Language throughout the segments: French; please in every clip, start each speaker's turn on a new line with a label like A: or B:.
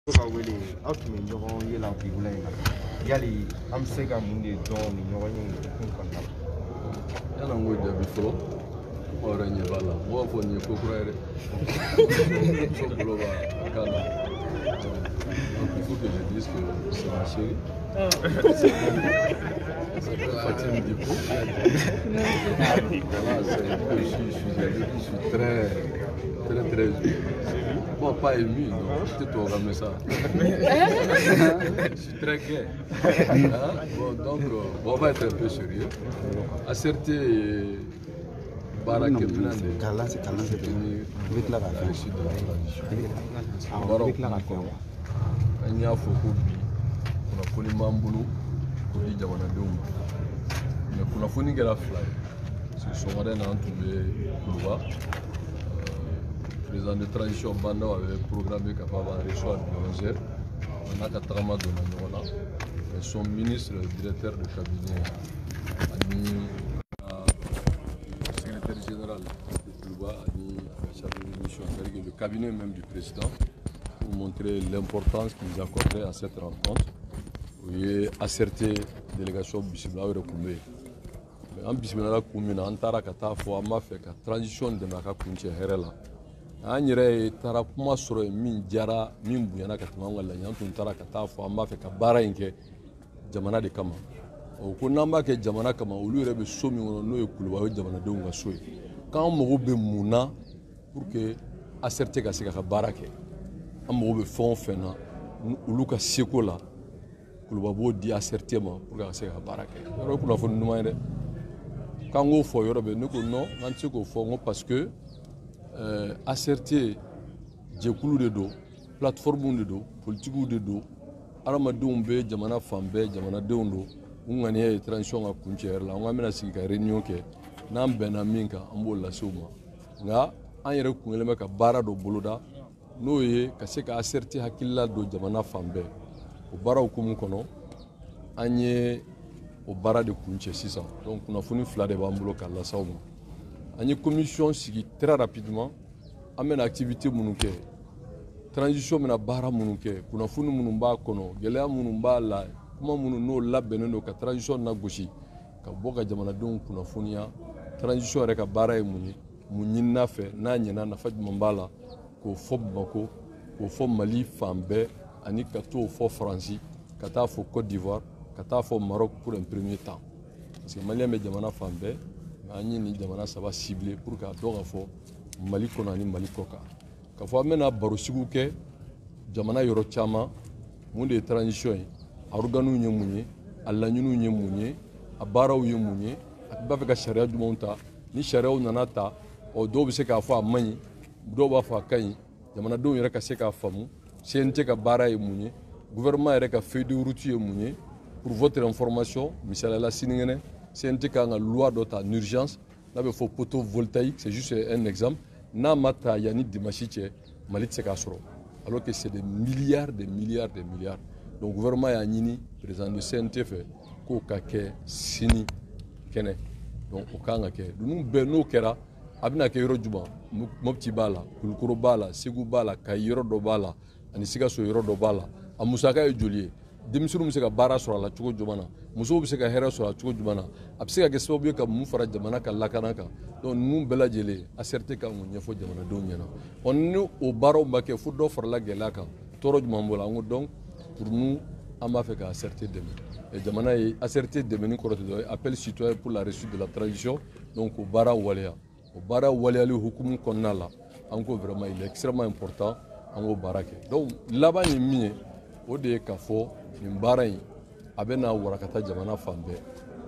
A: wele outme ɲɔgɔn ye la bi wula in na yali an bɛ se ka mun de dɔn ni ɲɔgɔn ye kun kɔnɔna la.
B: Yana n ko jaabi fɔlɔ mɔgɔ yɛrɛ ɲɛ b'a la mɔgɔ fɔ nin ye ko kura ye dɛ muso bolo b'a kan na donc il faut que je dise que c'est ma chérie c'est Fatim Diko voilà je suis très bon, pas ému, donc je te programme ça. Je suis très gai. Bon, donc, on va être un peu sérieux. Acerter Barak et Blinde, la réussite de la transition. Barak, il y a beaucoup de Mambulu, Kodi Jamanadoum. Mais pour la fournie de la fly, c'est son modèle en tout le le président de transition Banda avait programmé capable de recevoir le 11h. On a 4 mois de l'année. Son ministre, le directeur de cabinet, le secrétaire général de Touba, le cabinet même du président, pour montrer l'importance qu'ils accordaient à cette rencontre. Il a acerté la délégation Bissimila Koumé. En Bissimila Koumé, on a fait la transition de la Koumé. An yɛrɛ taara kuma sɔrɔ min jara min bonyana ka tɛmɛ an ka laɲini an tun taara ka taa fɔ an b'a fɛ ka baara in kɛ jamana de kama o ko n'an b'a kɛ jamana kama olu yɛrɛ bɛ so min kɔnɔ n'o ye Kuluba o ye jamanadenw ka so ye k'an mago bɛ mun na pour que ACRT ka se ka baara kɛ an mago bɛ fɛn o fɛn na olu ka seko la Kuluba b'o di ACRT ma pour que a ka se ka baara kɛ yɔrɔ ye kunnafoni ɲuman ye dɛ k'an k'o fɔ yɔrɔ bɛ ne ko non an tɛ se k'o fɔ n ko parce que ACRT jɛkulu de don plateforme de don politique de don adamadenw bɛ jamana fan bɛɛ jamanadenw don u ŋaniya ye transition ka kuncɛ yɛrɛ la an bɛna sigi ka réunion kɛ n'an bɛnna min kan an b'o lase u ma nka an yɛrɛ kun kɛlen bɛ ka baara dɔ boloda n'o ye ka se ka ACRT hakilila don jamana fan bɛɛ o baara hukumu kɔnɔ an ye o baara de kuncɛ sisan donc kunnafoni 2 de b'an bolo ka lase aw ma. An ye commission sigi très rapidement an bɛna activité minnu kɛ transition bɛna baara minnu kɛ kunnafoni minnu b'a kɔnɔ gɛlɛya minnu b'a la kuma minnu n'o labɛnnen don ka transition lagosi ka bɔ ka jamanadenw kunnafoniya transition yɛrɛ ka baara ye mun ye mun ɲinina fɛ n'a ɲɛna nafa jumɛn b'a la k'o fɔ Bamako k'o fɔ Mali fan bɛɛ ani ka t'o fɔ Faransi ka taa fɔ Côte d'Ivoire ka taa fɔ Maroc pour un premier temps parce que Malien bɛ jamana fan bɛɛ an ye nin jamana 3 ciblé pour que a dɔn ka fɔ Mali kɔnɔ ani Mali kɔ kan ka fɔ an bɛna baro sigiw kɛ jamana yɔrɔ caman mun de ye transition ye a organew ye mun ye a laɲiniw ye mun ye a baaraw ye mun ye a b'a fɛ ka sariya jumɛnw ta ni sariyaw nana ta ɔ dɔw bɛ se k'a fɔ a man ɲi dɔw b'a fɔ a ka ɲi jamanadenw yɛrɛ ka se k'a faamu CNT ka baara ye mun ye gouvernement yɛrɛ ka feuille de route ye mun ye pour votre information misaliyala sinikɛnɛ CNT kan ka loi dɔ ta en urgence n'a bɛ fɔ photovoltaïque c'est juste un exemple n'a ma ta yanni dimanche cɛ Mali tɛ se k'a sɔrɔ alors que c'est des milliards donc gouvernement y'a ɲini président de CNT fɛ k'o ka kɛ sini kɛnɛ donc o kan ka kɛ ninnu bɛɛ n'o kɛra a bɛna kɛ yɔrɔ jumɛn Mopti b'a la Kulukoro b'a la Segu b'a la Kayi yɔrɔ dɔ b'a la ani Sikaso yɔrɔ dɔ b'a la a musaka ye joli ye denmisɛnninw bɛ se ka baara sɔrɔ a la cogo jumɛn na musow bɛ se ka hɛrɛ sɔrɔ a cogo jumɛn na a bɛ se ka kɛ sababu ye ka mun fara jamana ka lakana kan donc ninnu bɛɛ lajɛlen ACRT kan k'o ɲɛfɔ jamanadenw ɲɛna ɔ ni o baaraw ma kɛ fo dɔ farala gɛlɛya kan tɔɔrɔ jumɛn b'o la an ko donc pour nous an b'a fɛ ka ACRT dɛmɛ jamana ye ACRT dɛmɛni kɔrɔ tɛ dɔ ye appel citoyen pour la réussite de la transition donc o baara waleya o baara waleyali hukumu kɔnɔna la an ko vraiment il est extrêmement important an k'o baara kɛ donc laban ye min ye o de ye k'a fɔ nin baara in a bɛ na warakata jamana fan bɛɛ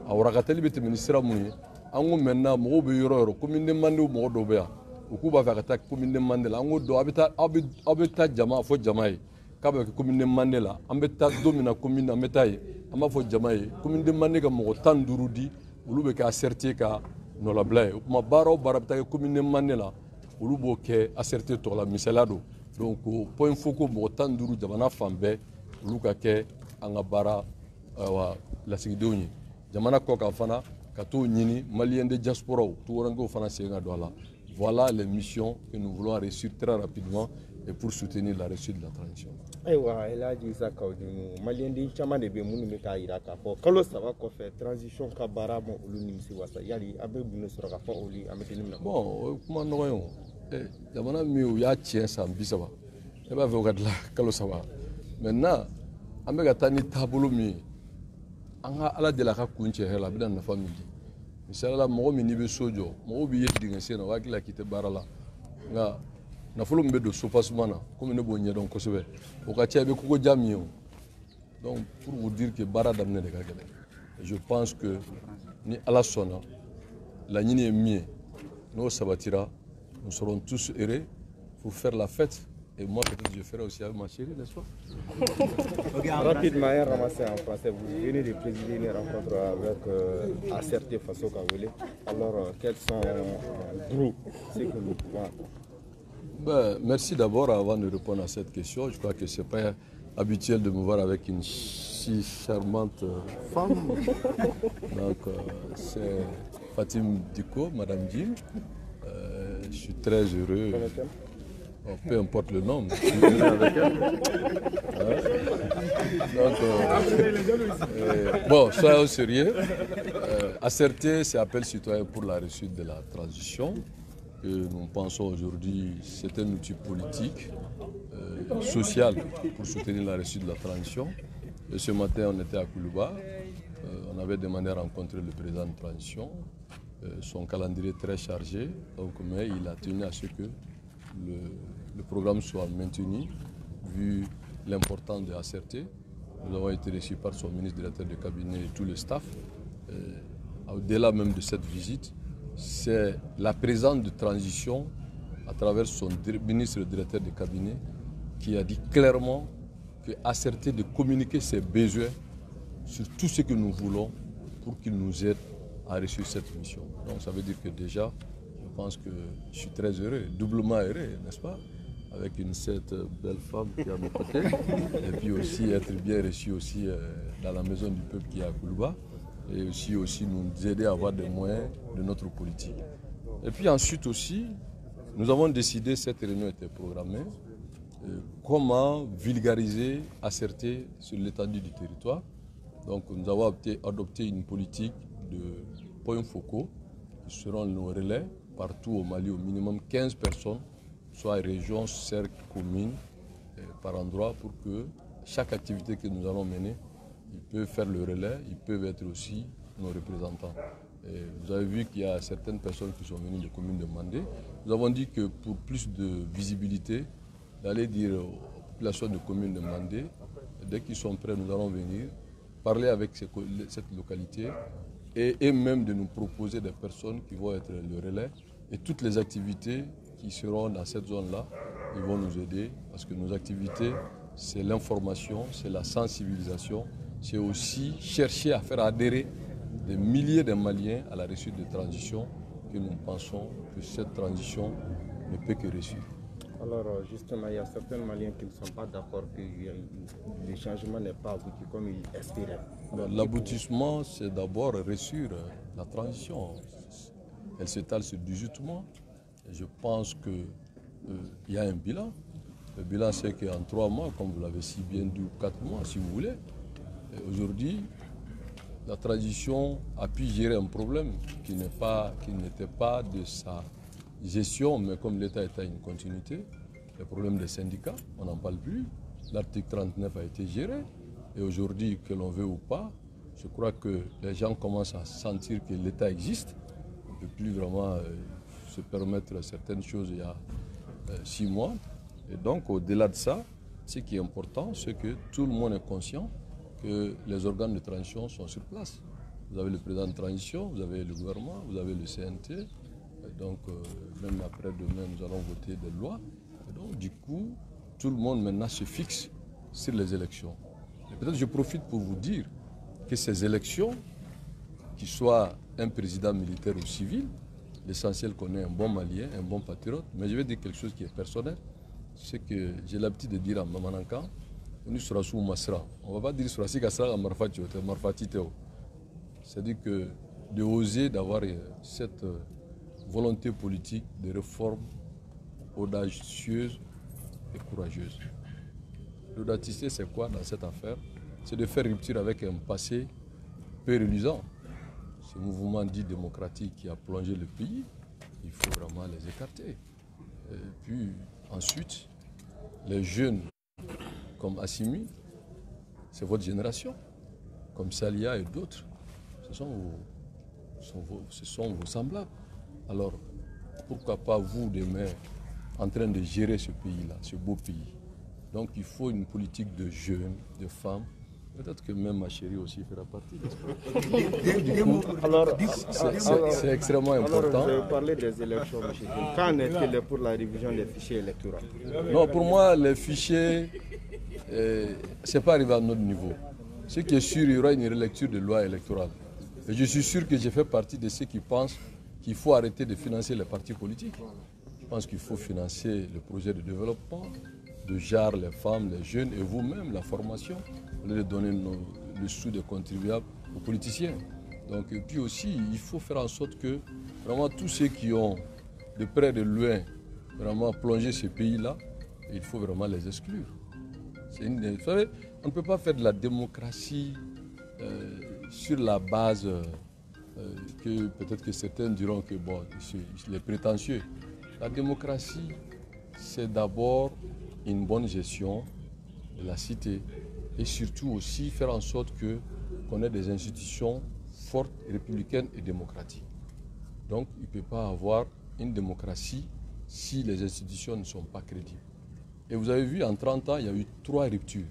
B: a warakatali bɛ tɛmɛ ni sira mun ye an ko maintenant mɔgɔw bɛ yɔrɔ yɔrɔ commune de Mandé mɔgɔ dɔw bɛ yan u k'u b'a fɛ ka taa commune de Mandé la an ko dɔn aw bɛ taa jama fɔ jama ye k'a bɛ kɛ commune de Mandé la an bɛ taa don min na commune an bɛ taa ye an b'a fɔ jama ye commune de Mandé ka mɔgɔ 15 di olu bɛ kɛ ACRT ka nɔlabila ye o tuma baara o baara bɛ taa kɛ commune de Mandé la olu b'o kɛ ACRT tɔgɔ la misaliya don donc point focaux mɔgɔ 15 jamana fan bɛɛ olu ka kɛ an ka baara lasigidenw ye jamana kɔ kan fana ka t'o ɲini Malien de diaspora tuwarankɛw fana sen ka don a la voilà les missions que nous voulons réussir très rapidement et pour soutenir la réussite de la transition.
A: Ayiwa El Hadji Isa Kaoudinou maliyɛnden caman de bɛ minnu bɛ k'a jira k'a fɔ kalo 3 kɔfɛ transition ka baara ma olu nimisi wasa yali an bɛ mun de sɔrɔ k'a fɔ olu an bɛ deni minɛ.
B: Bon o ye kuma nɔgɔ ye o jamana min u y'a tiɲɛ san 30 e b'a fɛ o ka dilan kalo 3 maintenant an bɛ ka taa ni taabolo min ye an ka ala deli a ka kun cɛ hɛrɛ la a bɛna nafa min di misali la mɔgɔ min n'i bɛ so jɔ mɔgɔw b'i ye dingɛ sen na o hakili la k'i tɛ baara la nka nafolo min bɛ don sopaseman na komi ne b'o ɲɛdɔn kosɛbɛ o ka ca i bɛ kogoja min ye o donc pour vous dire que baara daminɛ de ka gɛlɛn je pense que ni ala sɔnna laɲini ye min ye n'o sabatira nous serons tous heureux pour faire la fête et moi peut-être je ferai aussi avec ma chérie, n'est-ce pas?
A: Rapidement, ramassé en français, vous venez de présider une rencontre avec Acerté Faso Kawele. Alors, quels sont ce que nous pouvons attendre?
B: Merci d'abord avant de répondre à cette question. Je crois que ce n'est pas habituel de me voir avec une si charmante femme. Donc, c'est Fatim Diko, Madame Jim. Je suis très heureux. Peu importe le nom, je suis heureux avec elle. Donc, bon, soyons au sérieux. Acerté, c'est Appel citoyen pour la réussite de la transition. Que nous pensons aujourd'hui, c'est un outil politique, social pour soutenir la réussite de la transition. Et ce matin, on était à Koulouba. On avait demandé à rencontrer le président de transition. Son calendrier est très chargé, donc, mais il a tenu à ce que le programme soit maintenu, vu l'importance de Acerté. Nous avons été reçus par son ministre directeur de cabinet et tout le staff. Au-delà même de cette visite, c'est la présence de transition à travers son ministre directeur de cabinet qui a dit clairement que Acerté de communiquer ses besoins sur tout ce que nous voulons pour qu'il nous aide à réussir cette mission. Donc ça veut dire que déjà, je pense que je suis très heureux, doublement heureux, n'est-ce pas? Avec cette belle femme qui est à mes côtés, et puis aussi être bien reçu aussi dans la maison du peuple qui est à Koulouba, et aussi nous aider à avoir des moyens de notre politique. Et puis ensuite aussi, nous avons décidé, cette réunion était programmée, comment vulgariser, Acerté sur l'étendue du territoire. Donc nous avons adopté une politique de points focaux qui seront nos relais partout au Mali, au minimum 15 personnes, soit régions, cercles, communes, par endroit, pour que chaque activité que nous allons mener, ils peuvent faire le relais, ils peuvent être aussi nos représentants. Et vous avez vu qu'il y a certaines personnes qui sont venues des communes de Mandé. Nous avons dit que pour plus de visibilité, d'aller dire aux populations de communes de Mandé, dès qu'ils sont prêts, nous allons venir parler avec cette localité et même de nous proposer des personnes qui vont être le relais. Et toutes les activités qui seront dans cette zone-là, ils vont nous aider parce que nos activités, c'est l'information, c'est la sensibilisation, c'est aussi chercher à faire adhérer des milliers de Maliens à la réussite de transition que nous pensons que cette transition ne peut que réussir.
A: Alors justement, il y a certains Maliens qui ne sont pas d'accord que le changement n'est pas abouti comme ils espéraient.
B: L'aboutissement, c'est d'abord réussir la transition. Elle s'étale sur 18 mois. Et je pense qu'il y a un bilan. Le bilan, c'est qu'en 3 mois, comme vous l'avez si bien dit, ou 4 mois, si vous voulez, aujourd'hui, la transition a pu gérer un problème qui n'était pas de sa gestion, mais comme l'État est à une continuité, le problème des syndicats, on n'en parle plus. L'article 39 a été géré. Et aujourd'hui, que l'on veut ou pas, je crois que les gens commencent à sentir que l'État existe. On ne peut plus vraiment se permettre certaines choses il y a 6 mois. Et donc, au-delà de ça, ce qui est important, c'est que tout le monde est conscient que les organes de transition sont sur place. Vous avez le président de transition, vous avez le gouvernement, vous avez le CNT. Et donc, même après-demain, nous allons voter des lois. Et donc, du coup, tout le monde maintenant se fixe sur les élections. Et peut-être je profite pour vous dire que ces élections, qu'il soit un président militaire ou civil, l'essentiel qu'on ait un bon Malien, un bon patriote. Mais je vais dire quelque chose qui est personnel. C'est que j'ai l'habitude de dire à Mamananka, on sera sous Masra. On ne va pas dire sera si Kassra à Marfatiteo. C'est-à-dire que de oser d'avoir cette volonté politique de réforme audacieuse et courageuse. L'audacité, c'est quoi dans cette affaire? C'est de faire rupture avec un passé peu reluisant. Ce mouvement dit démocratique qui a plongé le pays, il faut vraiment les écarter. Et puis ensuite, les jeunes comme Assimi, c'est votre génération, comme Salia et d'autres, ce sont vos semblables. Alors, pourquoi pas vous, demain, en train de gérer ce pays-là, ce beau pays? Donc, il faut une politique de jeunes, de femmes. Peut-être que même ma chérie aussi fera partie. C'est extrêmement important.
A: Alors, vous parlez des élections, M. Kim. Quand est-il pour la révision des fichiers électoraux?
B: Non, pour moi, les fichiers, ce n'est pas arrivé à notre niveau. Ce qui est sûr, il y aura une relecture de loi électorale. Et je suis sûr que j'ai fait partie de ceux qui pensent qu'il faut arrêter de financer les partis politiques. Je pense qu'il faut financer le projet de développement, de genre les femmes, les jeunes et vous-même, la formation, au lieu de donner le sou des contribuables aux politiciens. Donc, et puis aussi, il faut faire en sorte que vraiment tous ceux qui ont de près de loin vraiment plongé ce pays-là, il faut vraiment les exclure. Vous savez, on ne peut pas faire de la démocratie sur la base que peut-être que certains diront que bon, les prétentieux. La démocratie, c'est d'abord une bonne gestion de la cité et surtout aussi faire en sorte qu'on ait des institutions fortes, républicaines et démocratiques. Donc il ne peut pas avoir une démocratie si les institutions ne sont pas crédibles. Et vous avez vu, en 30 ans, il y a eu 3 ruptures.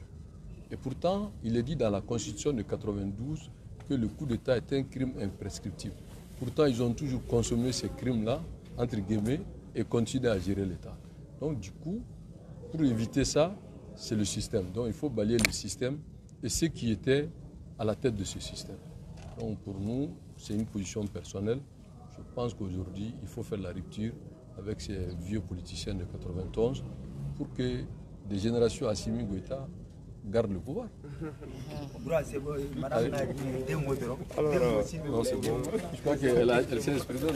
B: Et pourtant, il est dit dans la Constitution de 92 que le coup d'État est un crime imprescriptible. Pourtant, ils ont toujours consommé ces crimes-là, entre guillemets, et continuent à gérer l'État. Donc du coup, pour éviter ça, c'est le système. Donc il faut balayer le système et ceux qui étaient à la tête de ce système. Donc pour nous, c'est une position personnelle. Je pense qu'aujourd'hui, il faut faire la rupture avec ces vieux politiciens de 91 pour que des générations Assimi Goïta gardent le pouvoir.
A: Alors,
B: Non, c'est bon. Je crois qu'elle s'est exprimée.